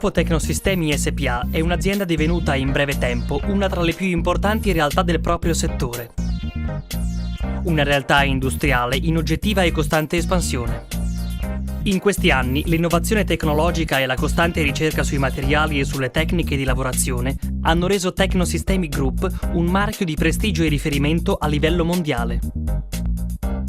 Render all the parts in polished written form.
gruppo Tecnosistemi SpA è un'azienda divenuta in breve tempo una tra le più importanti realtà del proprio settore. Una realtà industriale in oggettiva e costante espansione. In questi anni l'innovazione tecnologica e la costante ricerca sui materiali e sulle tecniche di lavorazione hanno reso Tecnosistemi Group un marchio di prestigio e riferimento a livello mondiale.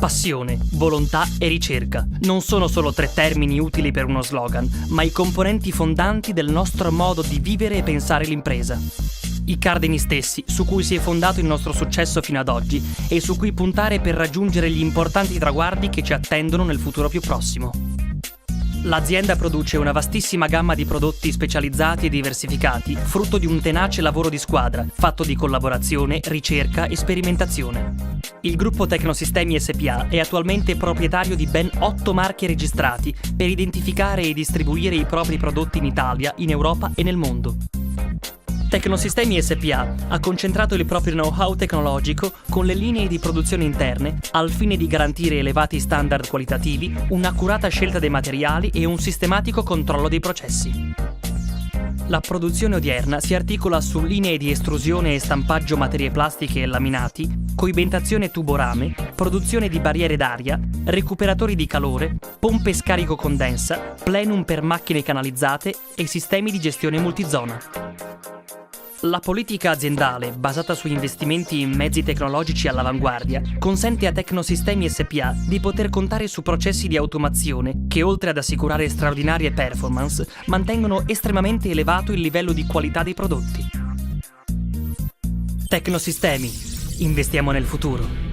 Passione, volontà e ricerca non sono solo tre termini utili per uno slogan, ma i componenti fondanti del nostro modo di vivere e pensare l'impresa. I cardini stessi su cui si è fondato il nostro successo fino ad oggi e su cui puntare per raggiungere gli importanti traguardi che ci attendono nel futuro più prossimo. L'azienda produce una vastissima gamma di prodotti specializzati e diversificati, frutto di un tenace lavoro di squadra, fatto di collaborazione, ricerca e sperimentazione. Il gruppo Tecnosistemi SpA è attualmente proprietario di ben 8 marchi registrati per identificare e distribuire i propri prodotti in Italia, in Europa e nel mondo. Tecnosistemi SpA ha concentrato il proprio know-how tecnologico con le linee di produzione interne al fine di garantire elevati standard qualitativi, un'accurata scelta dei materiali e un sistematico controllo dei processi. La produzione odierna si articola su linee di estrusione e stampaggio materie plastiche e laminati, coibentazione tuborame, produzione di barriere d'aria, recuperatori di calore, pompe scarico condensa, plenum per macchine canalizzate e sistemi di gestione multizona. La politica aziendale, basata su investimenti in mezzi tecnologici all'avanguardia, consente a Tecnosistemi SpA di poter contare su processi di automazione che, oltre ad assicurare straordinarie performance, mantengono estremamente elevato il livello di qualità dei prodotti. Tecnosistemi. Investiamo nel futuro.